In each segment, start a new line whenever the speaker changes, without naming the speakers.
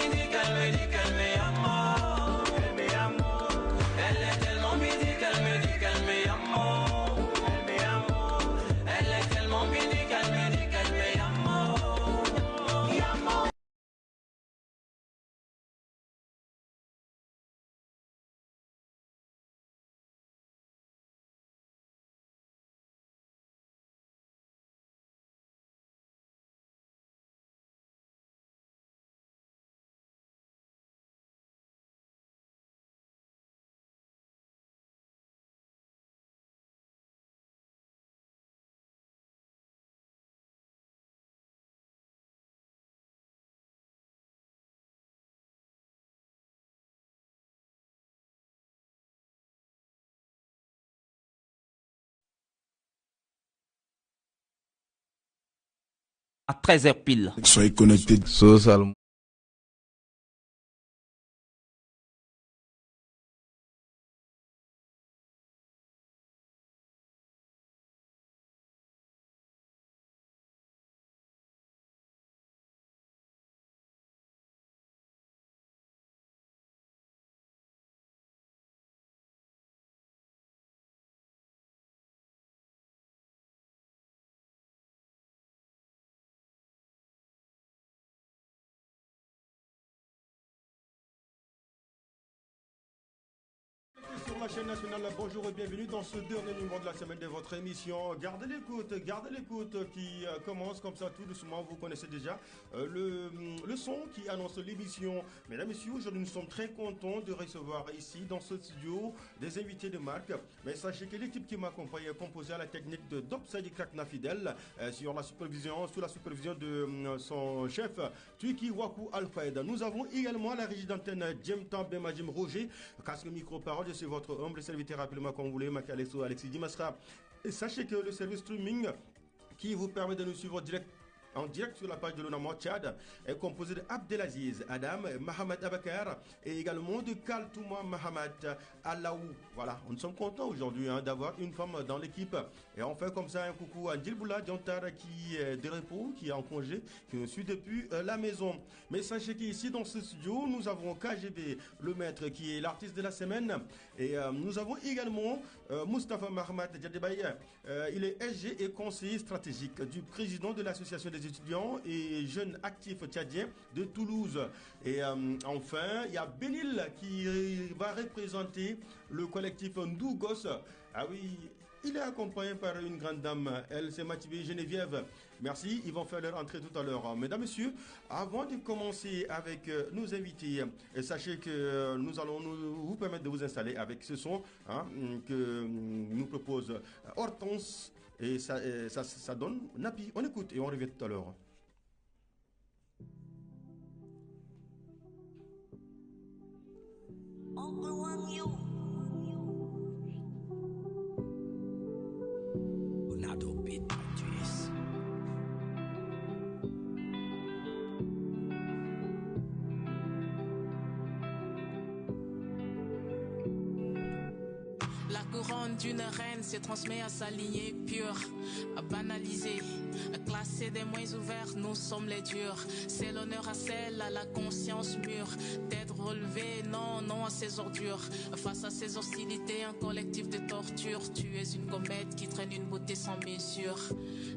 qu'elle m'aime. Elle est tellement midi qu'elle me dit qu'elle m'aime. Elle est tellement midi qu'elle me dit qu'elle m'aime.
À 13h pile.
Soyez connectés.
Social.
Sur la chaîne nationale, bonjour et bienvenue dans ce dernier numéro de la semaine de votre émission. Gardez l'écoute qui commence comme ça tout doucement. Vous connaissez déjà le son qui annonce l'émission. Mesdames et messieurs, aujourd'hui nous sommes très contents de recevoir ici dans ce studio des invités de marque. Mais sachez que l'équipe qui m'accompagne est composée à la technique de Dopsadi Krakna Fidel sous la supervision de son chef Tuiki Waku Alfaïda. Nous avons également à la régie d'antenne Djemtan Bemajim Roger, casque micro-parole de votre humble serviteur, appelez-moi comme vous voulez, Makaleso Alexis Dimasra. Et sachez que le service streaming qui vous permet de nous suivre en direct sur la page de l'Onamo Tchad est composé de Abdelaziz Adam, Mohamed Abakar et également de Kaltouma Mohamed Alaou. Voilà, nous sommes contents aujourd'hui d'avoir une femme dans l'équipe. Et on fait comme ça un coucou à Djilboula Diantara qui est de repos, qui est en congé, qui nous suit depuis la maison. Mais sachez qu'ici dans ce studio, nous avons KGB, le maître qui est l'artiste de la semaine. Et nous avons également Moustapha Mohamed Djadebaye. Il est SG et conseiller stratégique du président de l'association des étudiants et jeunes actifs tchadiens de Toulouse. Et enfin, il y a Benil qui va représenter le collectif Ndougos. Ah oui, il est accompagné par une grande dame, elle c'est Mathieu Geneviève. Merci, ils vont faire leur entrée tout à l'heure. Mesdames, Messieurs, avant de commencer avec nos invités, sachez que nous allons vous permettre de vous installer avec ce son que nous propose Hortense. Et ça donne Napi. On écoute et on revient tout à l'heure.
La couronne d'une reine se transmet à sa lignée pure, à banaliser, à classer des moins ouverts, nous sommes les durs. C'est l'honneur à celle à la conscience mûre, d'être relevé, non à ces ordures. Face à ces hostilités, un collectif de torture. Tu es une comète qui traîne une beauté sans mesure.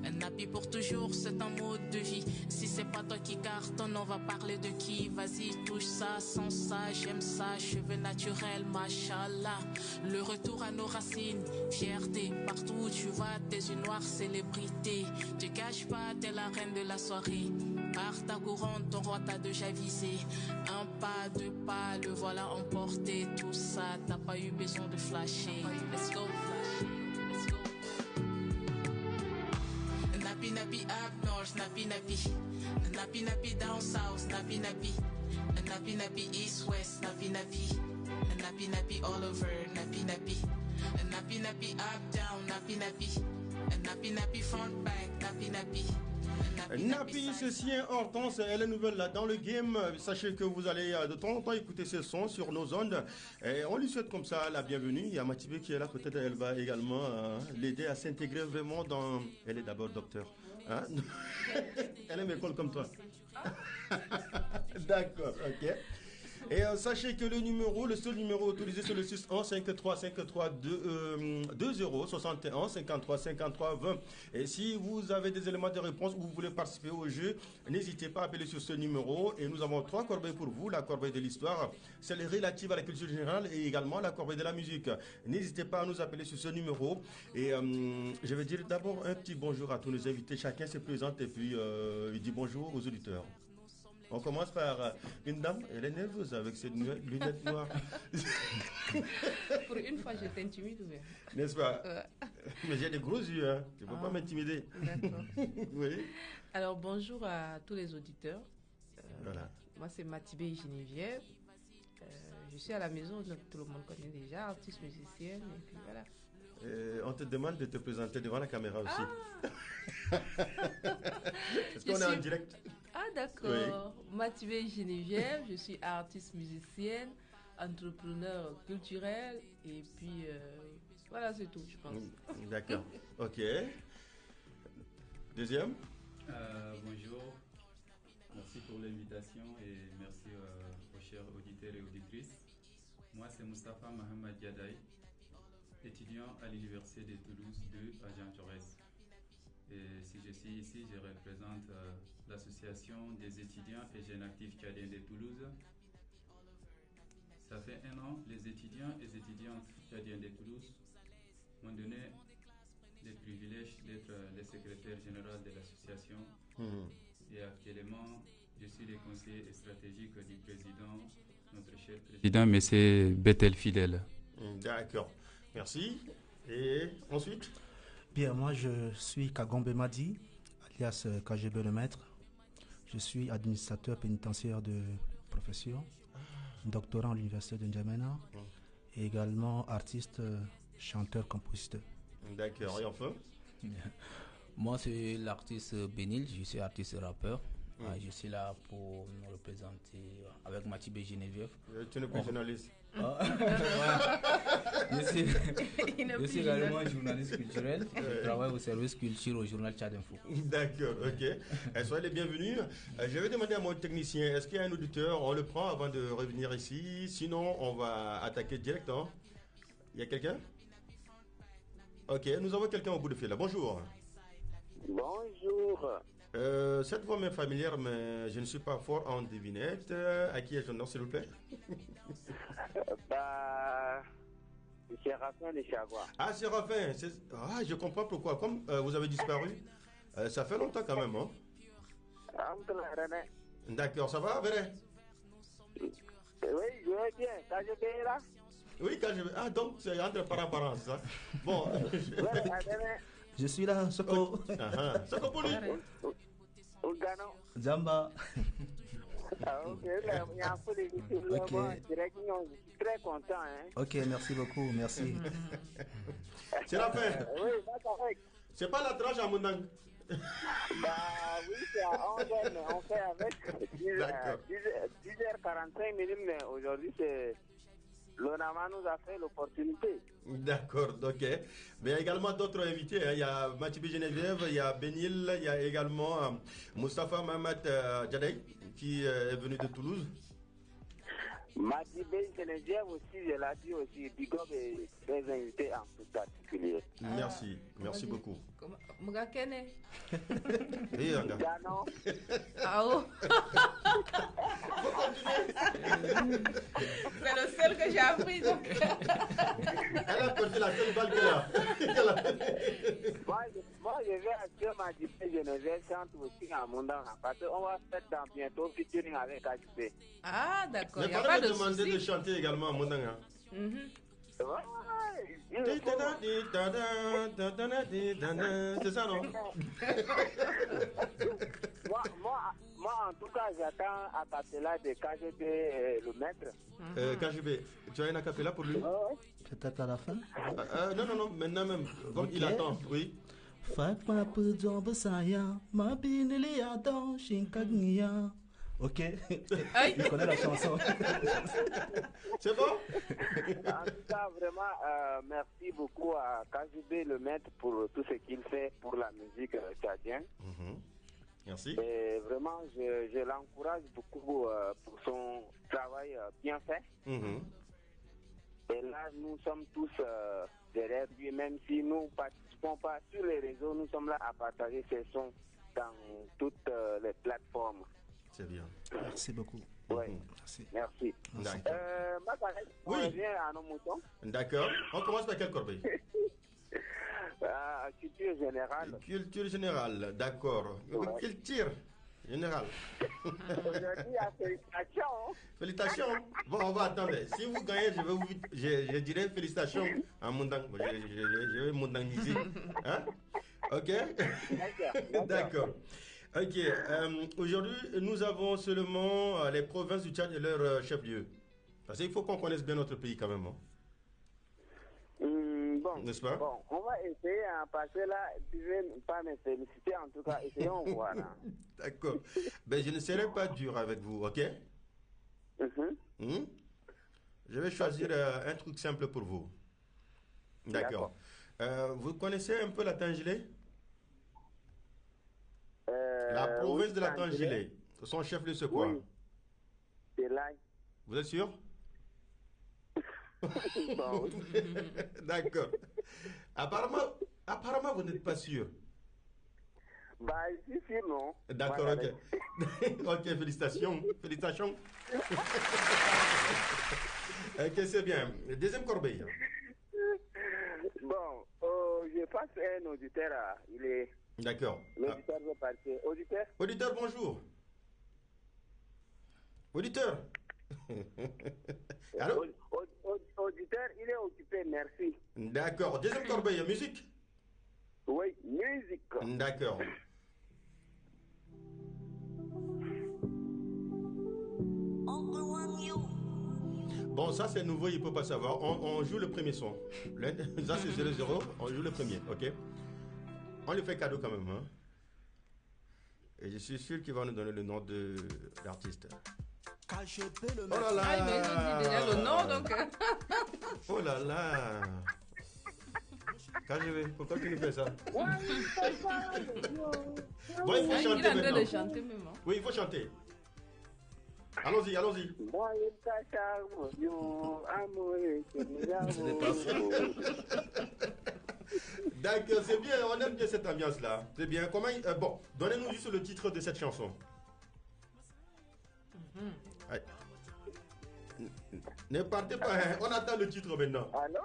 Un habit pour toujours, c'est un mode de vie. Si c'est pas toi qui cartonne, on va parler de qui? Vas-y, touche ça, sans ça, j'aime ça. Cheveux naturels, machallah. Le retour à nos racines, fierté. Partout où tu vas, t'es une noire célébrité. Te caches pas, t'es la reine de la soirée. Par ta couronne, ton roi t'a déjà visé. Un pas, deux pas, le voilà emporté. Tout ça, t'as pas eu besoin de flasher. Let's go, let's go. Nappy nappy up north, nappy nappy. Nappy nappy down south, nappy nappy. Nappy nappy east west, nappy nappy. Nappy nappy all over, nappy nappy. Nappy nappy up down, nappy nappy. Nappy nappy front back, nappy nappy.
Napi, ceci est Hortense, elle est nouvelle là dans le game. Sachez que vous allez de temps en temps écouter ce son sur nos ondes. Et on lui souhaite comme ça la bienvenue. Il y a Mathieu qui est là, peut-être elle va également l'aider à s'intégrer vraiment dans... Elle est d'abord docteur. Hein? Elle aime l'école comme toi. D'accord, ok. Et sachez que le seul numéro autorisé, c'est le 611 53 53 20 61 53 53 20. Et si vous avez des éléments de réponse ou vous voulez participer au jeu, n'hésitez pas à appeler sur ce numéro. Et nous avons 3 corbeilles pour vous. La corbeille de l'histoire, celle relative à la culture générale et également la corbeille de la musique. N'hésitez pas à nous appeler sur ce numéro. Et je vais dire d'abord un petit bonjour à tous nos invités. Chacun se présente et puis il dit bonjour aux auditeurs. On commence par une dame, elle est nerveuse avec ses lunettes noires.
Pour une fois, je t'intimide, oui.
N'est-ce pas? Mais j'ai des gros yeux, hein. Tu ne peux pas m'intimider.
D'accord.
Oui.
Alors, bonjour à tous les auditeurs.
Voilà.
Moi, c'est Matibé Geneviève. Je suis à la maison, donc tout le monde connaît déjà, artiste musicienne, et puis voilà.
On te demande de te présenter devant la caméra aussi. Est-ce qu'on est en direct?
Ah, d'accord. Oui. Matibé Geneviève, je suis artiste musicienne, entrepreneur culturel, et puis voilà, c'est tout, je pense.
D'accord. Ok. Deuxième?
Bonjour. Merci pour l'invitation et merci aux chers auditeurs et auditrices. Moi, c'est Moustapha Mohamed Yadaï, étudiant à l'Université de Toulouse 2 à Jean Jaurès. Et si je suis ici, je représente l'association des étudiants et jeunes actifs tchadiens de Toulouse. Ça fait un an, les étudiants et étudiantes tchadiens de Toulouse m'ont donné le privilège d'être le secrétaire général de l'association. Et actuellement, je suis le conseiller stratégique du président, notre cher président, M. Bethel Fidel.
D'accord. Merci. Et ensuite?
Bien, moi je suis Kagombe Madi, alias KGB le maître. Je suis administrateur pénitentiaire de profession, doctorant à l'université de N'Djamena et également artiste, chanteur, compositeur.
D'accord, et enfin?
Moi c'est l'artiste Benil, je suis artiste rappeur. Je suis là pour nous représenter avec Matibé Geneviève.
Tu n'es plus journaliste.
Je suis également journaliste culturel. Je travaille au service culture au journal Tchad Info.
D'accord, ok. Soyez les bienvenus. Je vais demander à mon technicien, est-ce qu'il y a un auditeur? On le prend avant de revenir ici. Sinon, on va attaquer direct. Hein. Il y a quelqu'un? Ok, nous avons quelqu'un au bout de fil là. Bonjour.
Bonjour.
Cette voix m'est familière, mais je ne suis pas fort en devinette. À qui est-ce, s'il vous plaît?
C'est Raphaël de Chagua.
Ah, c'est Raphaël. Ah, je comprends pourquoi. Comme vous avez disparu, ça fait longtemps quand même. Hein? D'accord, ça va, Véret?
Oui, je vais bien. Quand je vais là?
Oui, quand je vais. Ah, donc c'est entre parents, c'est ça? Bon.
Je suis là, Soko.
Soko Poli.
Zamba.
Ok, très content. Hein?
Ok, merci beaucoup, merci.
C'est la fin.
Oui, correct.
C'est pas la tranche à Moundang.
Oui, c'est à 11h, mais on fait avec 10h45 minutes, mais aujourd'hui, c'est l'ONAMA nous a fait l'opportunité.
D'accord, ok. Mais il y a également d'autres invités. Hein. Il y a Matibé Geneviève, il y a Benil, il y a également Moustapha Mohamed Jadei qui est venu de Toulouse.
Matibé Geneviève aussi, je l'ai dit aussi, Bigom et les invités en tout particulier.
Merci, merci beaucoup.
Mugakene.
Oui,
Gano.
Ah oh. C'est le seul que j'ai appris donc.
Elle a perdu la seule balle qu'elle a.
Moi, je vais actuellement Matibé Geneviève chante aussi en Moundang parce qu'on va faire dans bientôt featuring avec HB.
Ah d'accord, il
n'y
a pas de souci.
demander de chanter également en Moundang. C'est ça, non?
Moi, en tout cas, j'attends à Capella de KGB, le maître.
KGB, tu as une acapella pour lui?
Peut-être à la fin?
Non, maintenant même, comme il attend, oui.
Fatma Pujombe Saya, ma binili Adam, Shinkagnia. Ok, il connaît la chanson.
C'est bon?
En tout cas, vraiment, merci beaucoup à KGB, le maître, pour tout ce qu'il fait pour la musique tchadienne.
Merci.
Et vraiment, je l'encourage beaucoup pour son travail bien fait.
Mhm.
Et là, nous sommes tous derrière lui, même si nous ne participons pas sur les réseaux, nous sommes là à partager ces sons dans toutes les plateformes.
C'est bien.
Merci beaucoup.
Oui,
Merci.
merci.
D'accord.
Magalek, on
Oui.
revient à nos moutons.
D'accord. On commence par quelle corbeille?
Culture générale.
Culture générale, d'accord.
Ouais.
Culture générale.
Aujourd'hui, félicitations.
Félicitations. Bon, on va attendre. Si vous gagnez, je dirais félicitations à Mundang. Je vais mundangiser. Hein? Ok? D'accord. Ok. Aujourd'hui, nous avons seulement les provinces du Tchad et leur chef-lieu. Parce qu'il faut qu'on connaisse bien notre pays quand même. Hein?
Bon,
N'est-ce pas?
Bon, on va essayer, hein, parce que là, tu ne veux pas me féliciter, en tout cas, essayons voir. Hein.
D'accord. Ben, je ne serai pas dur avec vous, ok? Je vais choisir un truc simple pour vous. D'accord. Vous connaissez un peu la Tangilé? La province de la Tangilé. Son chef-lieu, c'est quoi?
Oui. C'est là.
Vous êtes sûr?
Bon, oui.
D'accord. Apparemment, vous n'êtes pas sûr.
Bah, ici, non.
D'accord,
Voilà.
ok. Ok, félicitations. Félicitations. Ok, c'est bien. Deuxième corbeille.
Bon, je passe un auditeur. Il est.
D'accord.
L'auditeur veut partir. Auditeur?
Auditeur, bonjour. Auditeur. Allô?
Auditeur, il est occupé, merci.
D'accord. Deuxième corbeille, musique?
Oui, musique.
D'accord. Bon, ça c'est nouveau, il ne peut pas savoir. On joue le premier son. Ça c'est 0-0, on joue le premier, ok? On lui fait cadeau quand même, hein? Et je suis sûr qu'il va nous donner le nom de l'artiste. Oh là là!
Ah, mais ils ont dit déjà le nom, donc.
Oh là là! KGB, pourquoi tu nous fais ça? Bon, il faut
Ah, il
chanter
est en train
maintenant.
de chanter même. Hein.
Oui, il faut chanter. Allons-y, allons-y. D'accord, c'est bien, on aime bien cette ambiance-là. C'est bien. Comment bon, donnez-nous juste le titre de cette chanson. Allez. Ne partez pas, hein. On attend le titre maintenant.
Allô?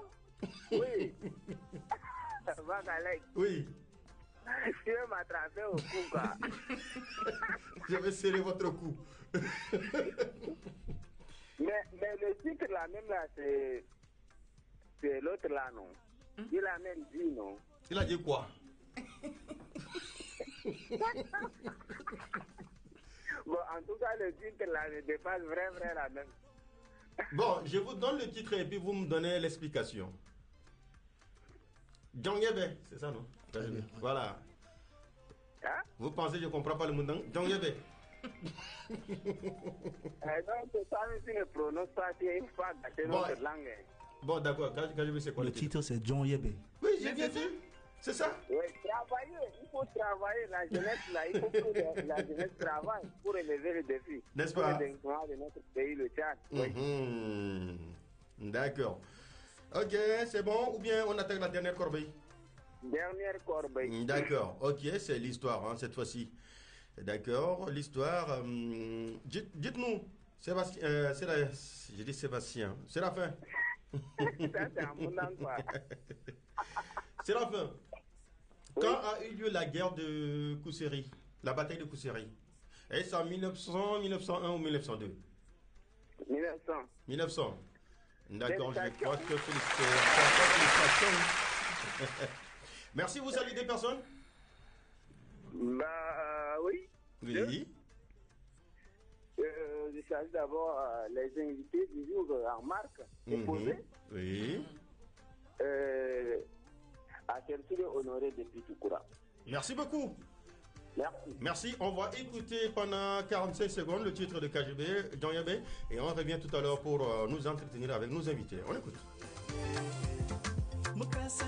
Oui. Magalek,
Oui,
tu veux m'attraper au cou, quoi.
je vais serrer votre cou.
Mais le titre là, même là, c'est l'autre là, non? Il a même dit, non?
Il a dit quoi?
Bon, en tout cas, le titre là ne dépasse vraiment la même.
Bon, je vous donne le titre et puis vous me donnez l'explication. Djongebe, c'est ça, non?
bien.
Voilà.
Hein?
Vous pensez que je ne comprends pas le mot Djongebe?
Donc, ça, si ne prononce pas, il faut pas gâcher
Bon,
notre langue.
Bon, d'accord. KGB, c'est quoi
Le titre, c'est John Yebe.
Oui, j'ai bien dit. C'est ça?
Oui, travailler, il faut travailler la jeunesse là, il faut que la jeunesse travaille pour relever le défi.
N'est-ce
pour
pas?
le développement de notre pays, le Tchad. Oui.
D'accord. Ok, c'est bon. Ou bien on attaque la dernière corbeille?
Dernière corbeille.
D'accord. Ok, c'est l'histoire hein, cette fois-ci. D'accord, l'histoire. Dites-nous, Sébastien. Je dis Sébastien. C'est la fin.
Ça, c'est un bon endroit.
C'est la fin. Quand a eu lieu la guerre de Kousséri, la bataille de Kousséri? Est-ce en 1900, 1901 ou 1902?
1900.
1900. D'accord, je
Félicitations.
crois que félicitations. Merci, vous saluez des personnes?
Bah, oui.
Oui.
Je salue d'abord les invités du jour en marque déposés.
Oui.
À Chelsea Honoré depuis Toukoura.
Merci beaucoup.
Merci.
Merci. On va écouter pendant 45 secondes le titre de KGB, John Yabé, et on revient tout à l'heure pour nous entretenir avec nos invités. On écoute.
Masai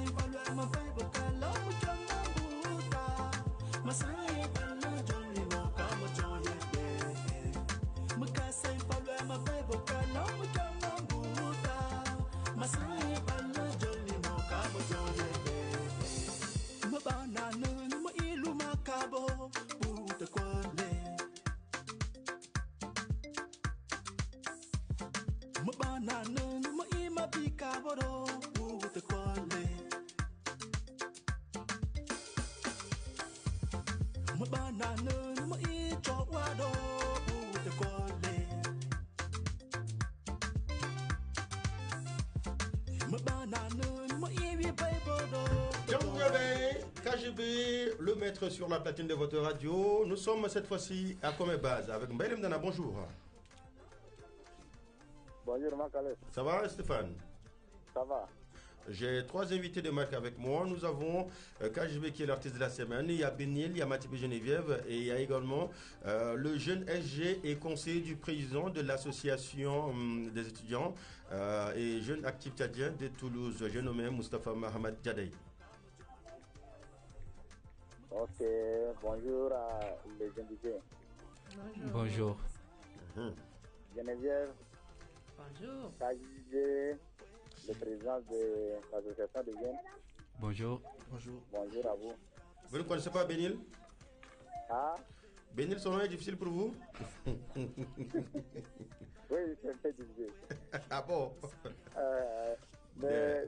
KGB, le maître sur la platine de votre radio. Nous sommes cette fois-ci à Comébase avec Mbélem Dana. Bonjour.
Bonjour Makale.
Ça va Stéphane?
Ça va.
J'ai trois invités de marque avec moi. Nous avons KGB qui est l'artiste de la semaine. Il y a Benil, il y a Mathieu Geneviève et il y a également le jeune SG et conseiller du président de l'association des étudiants et jeunes actifs tchadiens de Toulouse. J'ai nommé Moustapha Mahamad Djadaï.
Ok, bonjour à les invités.
Bonjour.
Geneviève.
Bonjour.
KGB, le président de l'association des jeunes.
Bonjour.
Bonjour.
Bonjour à vous.
Vous ne connaissez pas Benil?
Ah?
Benil, son nom est difficile pour vous?
Oui, c'est un peu difficile.
Ah bon?
Mais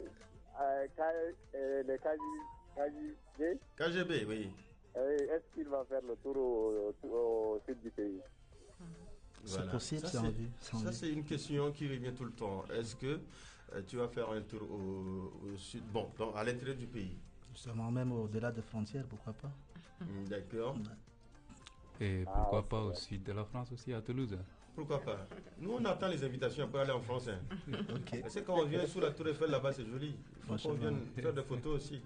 le KGB,
KGB, oui.
est-ce qu'il va faire le tour au sud du pays?
Voilà.
C'est possible,
Ça,
c'est en vue.
Ça, c'est une question qui revient tout le temps. Est-ce que tu vas faire un tour au sud, bon, à l'intérieur du pays?
Justement, même au-delà des frontières, pourquoi pas?
D'accord.
Et pourquoi pas au sud de la France aussi, à Toulouse?
Pourquoi pas? Nous, on attend les invitations pour aller en France. Hein.
Ok.
C'est quand on vient sous la Tour Eiffel, là-bas, c'est joli. Il faut qu'on vienne faire des photos aussi. Il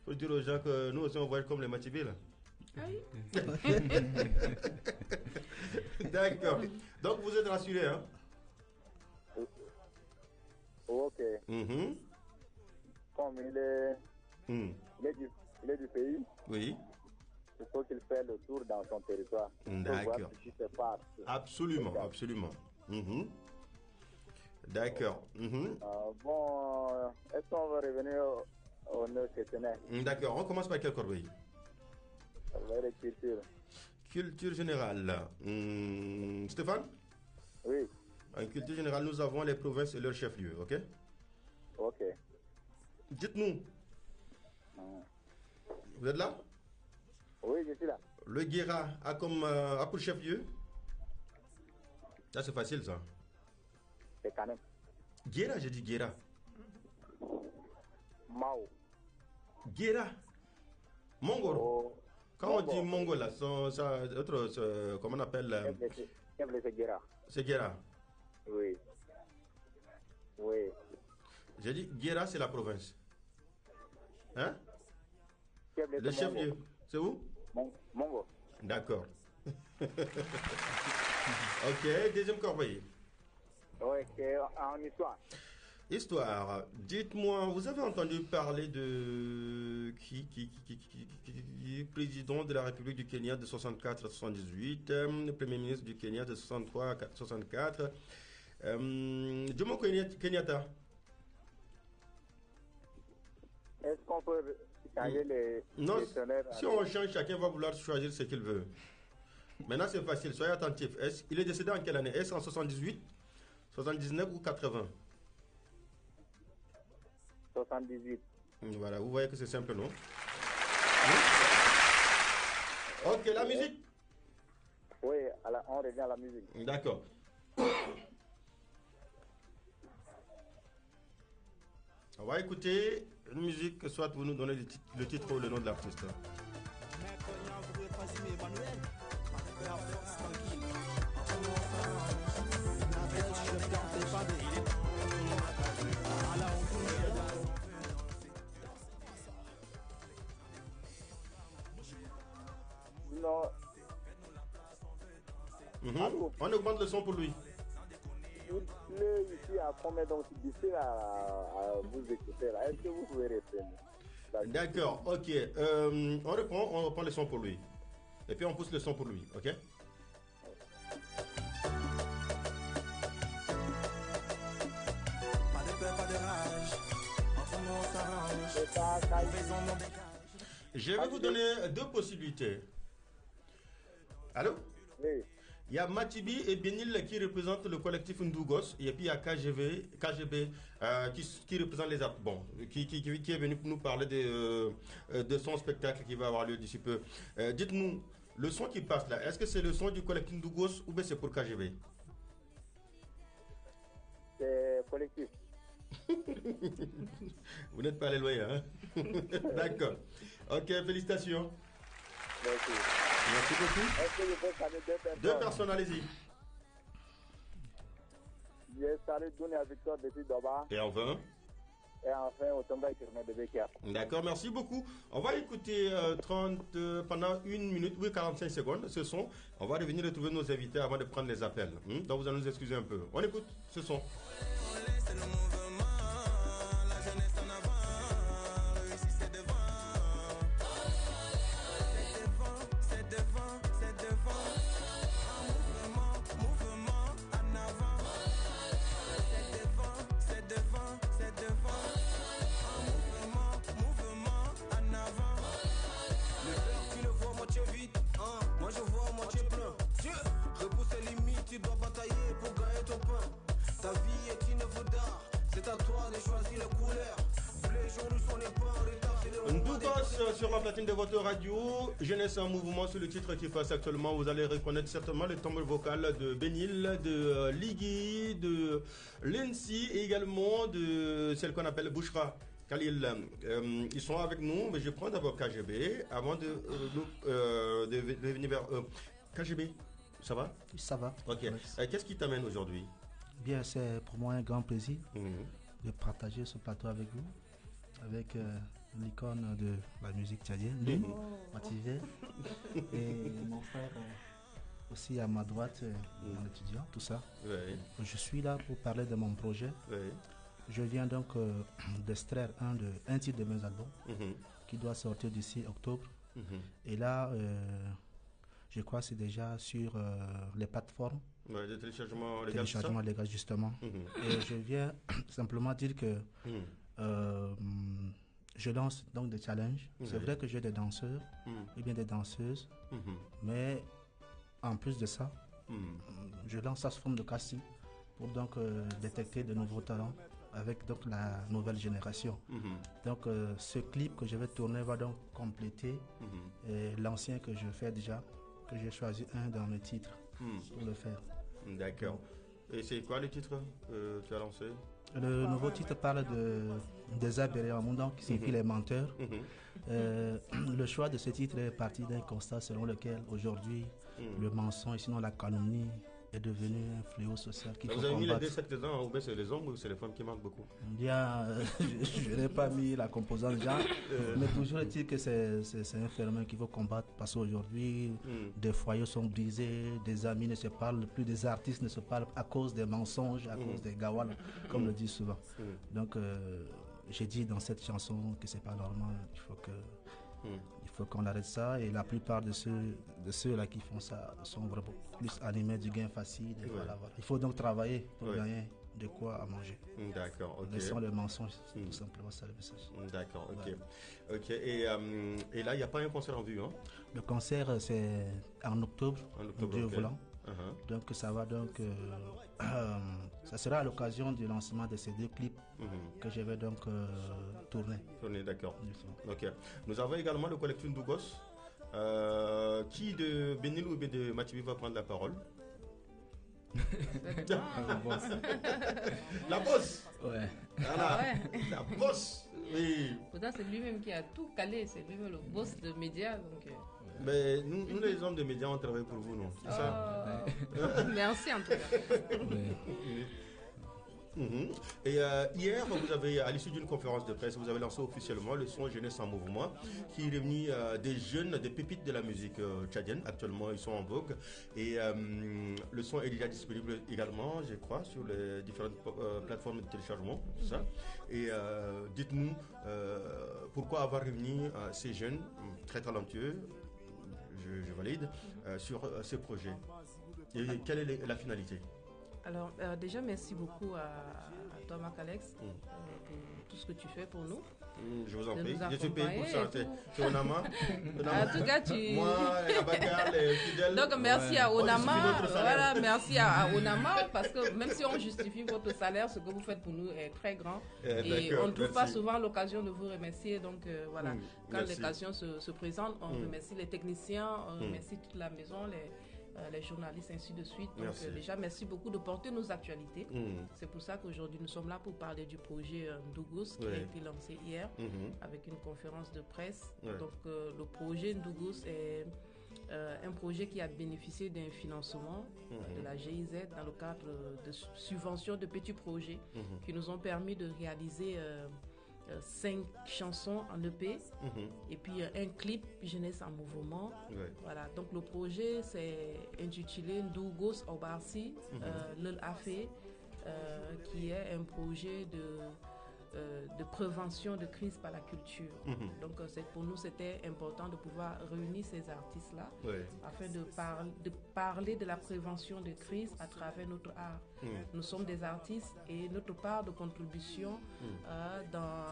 faut dire aux gens que nous aussi, on voit comme les Matibé, là. D'accord. Donc, vous êtes rassurés, hein?
Ok. Comme il est du pays,
Oui.
il faut qu'il fasse le tour dans son territoire.
D'accord.
Ce qui se passe.
Absolument, absolument. D'accord.
Bon, est-ce qu'on va revenir au nœud questionnaire?
D'accord. On commence par quelle corbeille?
La culture.
Culture générale. Stéphane?
Oui.
En culture générale, nous avons les provinces et leurs chefs-lieux, ok?
Ok.
Dites-nous. Vous êtes là?
Oui, je suis là.
Le Guéra a pour chef-lieu? Là, c'est facile, ça.
C'est Canem.
Guéra, j'ai dit Guéra.
Mao.
Guéra. Mongol.
Oh.
Quand on dit Mongol, là, comment on appelle?
C'est Guéra.
C'est Guéra.
Oui. Oui.
J'ai dit Guéra, c'est la province. Hein?
Le
chef-lieu, c'est où?
Mongo.
D'accord. Ok, deuxième corbeille.
Oui, c'est en histoire.
Histoire. Dites-moi, vous avez entendu parler de qui président de la République du Kenya de 64 à 78, le premier ministre du Kenya de 63 à 64, Jomo Kenyatta.
Est-ce qu'on peut changer les questionnaires?
Si on change, chacun va vouloir choisir ce qu'il veut. Maintenant, c'est facile, soyez attentifs. Il est décédé en quelle année? Est-ce en 78, 79 ou 80?
78.
Voilà, vous voyez que c'est simple, non? Oui? Ok, la musique?
Oui, on revient à la musique.
D'accord. On va écouter une musique, soit vous nous donnez le titre ou le nom de l'artiste.
Non.
On augmente le son pour lui.
Il est ici à combien, donc c'est difficile à vous écouter là. Est-ce que vous pouvez répondre?
D'accord, ok. On reprend le son pour lui. Et puis on pousse le son pour lui, ok? Je vais vous donner deux possibilités. Allô?
Oui.
Il y a Matibi et Benil qui représentent le collectif Ndougos. Et puis il y a KGB qui représente les arts. Bon, qui est venu pour nous parler de son spectacle qui va avoir lieu d'ici peu. Dites-nous, le son qui passe là, est-ce que c'est le son du collectif Ndougos ou bien c'est pour KGB?
C'est collectif.
Vous n'êtes pas allé loin, hein? D'accord. Ok, félicitations.
Merci.
Merci beaucoup.
Est-ce que je peux saluer deux personnes?
Deux personnes, allez-y.
Je salue Dunia Victor depuis Doba.
Et enfin?
Et enfin, Otomba Kirme de Bekia.
D'accord, merci beaucoup. On va écouter pendant 1 minute, 45 secondes ce son. On va revenir retrouver nos invités avant de prendre les appels. Donc vous allez nous excuser un peu. On écoute ce son.
C'est le mouvement, la jeunesse en avant, réussir c'est devant. C'est devant, un mouvement en avant. C'est devant, un mouvement en avant. Le verre tu le vois moitié vide, hein? Moi je vois moitié plein. Repousse les limites, tu dois batailler pour gagner ton pain. Ta vie est une œuvre d'art, c'est à toi de choisir les couleurs. Les jours nous sont les pas en retard, c'est le moment
Ndougos sur la platine de votre radio. Jeunesse en mouvement sur le titre qui passe actuellement. Vous allez reconnaître certainement les tombes vocales de Benil, de Ligui, de Lensi et également de celle qu'on appelle Bouchra. Khalil, ils sont avec nous, mais je prends d'abord KGB avant de venir vers KGB. Ça va?
Ça va.
Ok. Qu'est-ce qui t'amène aujourd'hui?
Bien, c'est pour moi un grand plaisir de partager ce plateau avec vous, avec l'icône de la musique tchadienne, Mativé, et mon frère aussi à ma droite, mon étudiant, tout ça.
Oui.
Je suis là pour parler de mon projet.
Oui.
Je viens donc d'extraire un titre de mes albums qui doit sortir d'ici octobre. Et là, je crois que c'est déjà sur les plateformes.
Ouais, de téléchargement
légal, justement. Et je viens simplement dire que je lance donc des challenges. C'est vrai que j'ai des danseurs et bien des danseuses, mais en plus de ça, je lance ça sous forme de casting pour donc détecter de nouveaux talents avec donc la nouvelle génération. Donc ce clip que je vais tourner va donc compléter l'ancien que je fais déjà, que j'ai choisi un dans mes titres pour le faire.
D'accord. Et c'est quoi le titre que tu as lancé?
Le nouveau titre parle des aberrés en monde, qui signifie les menteurs. Le choix de ce titre est parti d'un constat selon lequel aujourd'hui le mensonge, sinon la calomnie, est devenu un fléau social qu'il faut combattre.
Vous avez mis les deux sexes dedans, ou bien c'est les hommes ou c'est les femmes qui mentent beaucoup?
Bien, je n'ai pas mis la composante genre, mais toujours est-il que c'est un phénomène qu'il faut combattre parce qu'aujourd'hui, des foyers sont brisés, des amis ne se parlent plus, des artistes ne se parlent à cause des mensonges, à cause des gawals, comme le dit souvent. Donc, j'ai dit dans cette chanson que c'est pas normal, il faut qu'on arrête ça, et la plupart de ceux là qui font ça sont vraiment plus animés du gain facile. Voilà. Il faut donc travailler pour gagner de quoi à manger.
D'accord, ok.
Laissons le mensonge, c'est tout simplement ça le message.
D'accord, ok.
Voilà.
Ok. Et là, il n'y a pas un concert en vue, hein?
Le concert, c'est en octobre, Dieu voulant. Donc ça va donc, ça sera à l'occasion du lancement de ces deux clips que je vais donc tourner.
D'accord. Ok. Nous avons également le collectif Ndougos. Qui de Benil ou de Matibi va prendre la parole? La bosse.
Ouais.
Voilà. La bosse. Oui.
Pourtant, c'est lui-même qui a tout calé. C'est lui-même le boss de médias. Donc,
Mais nous, les hommes de médias, on travaille pour vous, non? C'est ça?
Merci en tout cas.
Et hier, vous avez, à l'issue d'une conférence de presse, vous avez lancé officiellement le son Jeunesse en mouvement, qui réunit des jeunes, des pépites de la musique tchadienne. Actuellement, ils sont en vogue. Et le son est déjà disponible également, je crois, sur les différentes plateformes de téléchargement. Tout ça. Et dites-nous, pourquoi avoir réuni ces jeunes très talentueux, je valide, sur ce projet? Et quelle est la finalité?
Alors, déjà, merci beaucoup à toi, Marc Alex, pour tout ce que tu fais pour nous.
Je vous en
De
prie.
nous
Je suis payé pour
accompagner
ça.
et
C'est Onama.
En tout cas, tu...
Moi, Abakar, les fidèles.
Donc, merci à
On
Onama.
justifie notre salaire.
Voilà, merci à Onama, parce que même si on justifie votre salaire, ce que vous faites pour nous est très grand. Et
d'accord,
on ne trouve pas
merci.
souvent l'occasion de vous remercier. Donc, voilà, quand
merci.
l'occasion se présente, on remercie les techniciens, on remercie toute la maison, les journalistes, ainsi de suite. Donc,
Merci.
déjà, merci beaucoup de porter nos actualités. C'est pour ça qu'aujourd'hui, nous sommes là pour parler du projet Ndougus qui a été lancé hier avec une conférence de presse.
Ouais.
Donc, le projet Ndougus est un projet qui a bénéficié d'un financement de la GIZ dans le cadre de subventions de petits projets qui nous ont permis de réaliser 5 chansons en EP et puis un clip Jeunesse en mouvement. Voilà, donc le projet c'est intitulé Ndougus Obarsi Lel Afé, qui est un projet de prévention de crise par la culture. Donc pour nous c'était important de pouvoir réunir ces artistes-là afin de parler de la prévention de crise à travers notre art. Nous sommes des artistes et notre part de contribution dans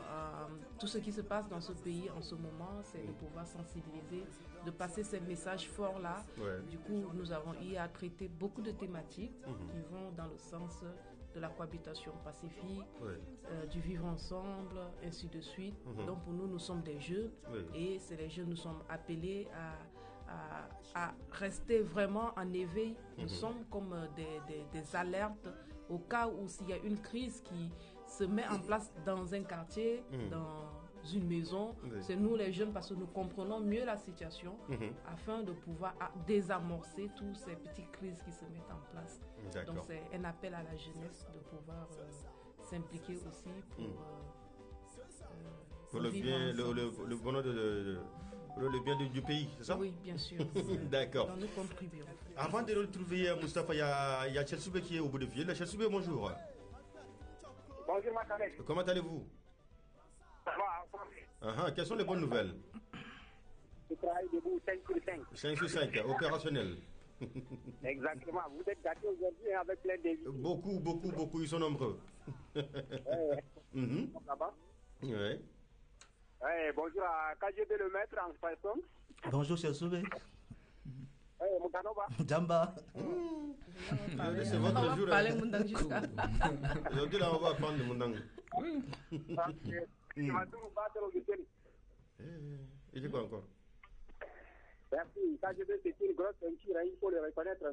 tout ce qui se passe dans ce pays en ce moment, c'est de pouvoir sensibiliser, de passer ces messages forts-là. Du coup, nous avons eu à traiter beaucoup de thématiques qui vont dans le sens de la cohabitation pacifique, du vivre ensemble, ainsi de suite. Donc pour nous, nous sommes des jeunes et c'est les jeunes, nous sommes appelés à rester vraiment en éveil. Nous sommes comme des alertes au cas où s'il y a une crise qui se met en place dans un quartier, dans une maison, c'est nous les jeunes parce que nous comprenons mieux la situation afin de pouvoir désamorcer toutes ces petites crises qui se mettent en place. Donc c'est un appel à la jeunesse de pouvoir s'impliquer aussi
pour le bien, le bonheur le bien du pays, c'est ça?
Oui, bien sûr.
D'accord.
Donc nous contribuons.
Avant de retrouver Moustapha, il y a Chelsoubé qui est au bout de fil. Chelsoubé, bonjour.
Bonjour, Makarek.
Comment allez-vous?
Ça va,
quelles sont les bonnes nouvelles?
je travaille debout 5 sur 5.
5 sur 5, opérationnel.
Exactement. Vous êtes gâtés aujourd'hui avec plein de...
Beaucoup, ils sont nombreux.
Là-bas.
Oui.
Bonjour à KGB le maître en personne.
Bonjour, Chelsoubé.
Moukanoba.
Jamba.
C'est votre jour.
Parler Mundang jusqu'à.
Aujourd'hui, là, on va prendre le Mundang.
Il
dit quoi encore?
Merci. KGB, c'est une grosse ceinture, il faut le reconnaître.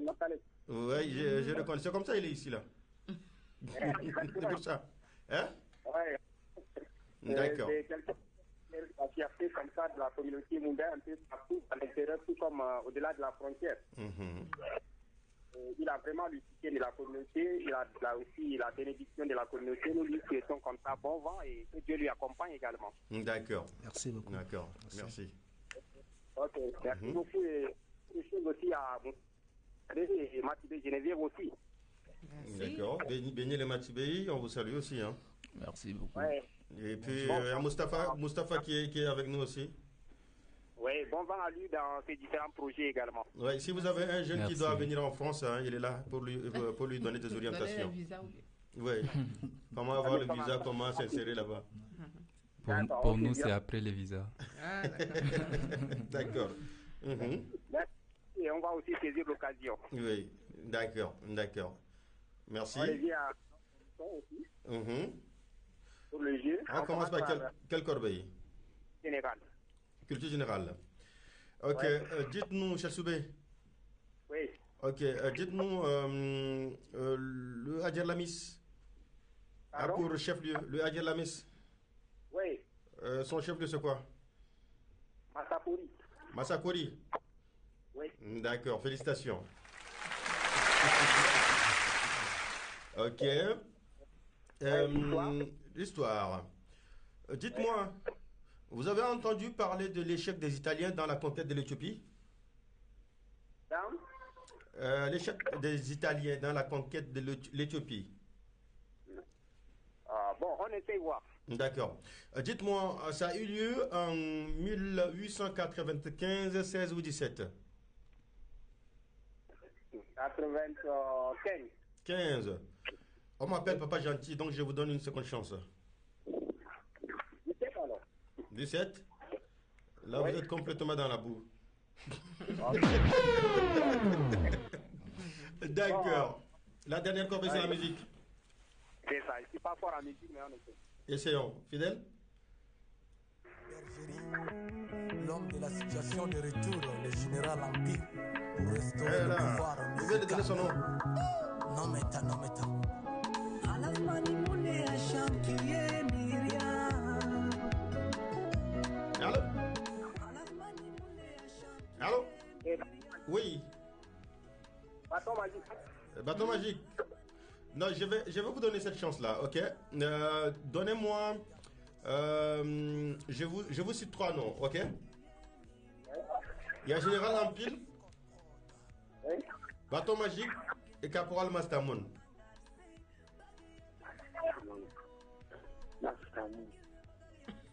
Oui, je le connais. C'est comme ça il est ici, là. C'est pour ça. Hein? D'accord.
C'est quelqu'un qui a fait comme ça de la communauté mondiale un peu partout, à l'intérieur, tout comme au-delà de la frontière. Il a vraiment le soutien de la communauté, il a aussi la bénédiction de la communauté. Nous lui souhaitons comme ça bon vent et que Dieu lui accompagne également.
D'accord.
Merci beaucoup.
D'accord, merci.
Ok, merci beaucoup et je suis aussi à Matibé Geneviève aussi.
D'accord. Béni les Matibé, on vous salue aussi. Hein.
Merci beaucoup.
Et puis, il y a Moustapha qui est avec nous aussi.
Oui, bon vent à lui dans ses différents projets également.
Ouais, si vous avez un jeune qui doit venir en France, hein, il est là pour lui donner des orientations. Oui. Comment avoir le visa, comment s'insérer là-bas.
Pour nous, c'est après les visas.
D'accord.
Et on va aussi saisir l'occasion.
Oui, d'accord. Merci.
On revient à aussi. Pour le jeu.
On commence par quelle corbeille?
Général.
Culture générale. Ok, dites-nous, Chelsoubé.
Oui.
Ok, dites-nous, le Hadjer Lamis a pour chef-lieu, le Hadjer Lamis.
Oui.
Son chef-lieu, c'est quoi?
Massakori.
Massakori.
Oui.
D'accord, félicitations. Ok. L'histoire. Dites-moi, vous avez entendu parler de l'échec des Italiens dans la conquête de l'Éthiopie? L'échec des Italiens dans la conquête de l'Éthiopie.
Bon, on essaie de voir.
D'accord. Dites-moi, ça a eu lieu en 1895, 16 ou 17?
95.
15. On m'appelle Papa Gentil, donc je vous donne une seconde chance.
17 alors.
17. Là,
Oui.
vous êtes complètement dans la boue. D'accord. La dernière copie, c'est la musique.
C'est ça, je suis pas fort en musique, mais on essaie.
Essayons. Fidèle?
L'homme de la situation de retour, le général Empire, pour restaurer
Eh
le
là,
pouvoir
il vient de donner son nom.
Non, méta, non, méta.
Allô? Allô? Oui.
Bâton magique.
Bâton magique. Non, je vais vous donner cette chance-là, ok? Donnez-moi. Je vous cite 3 noms, ok? Il y a Général Empile,
Oui.
Bâton magique et Caporal Mastamoun.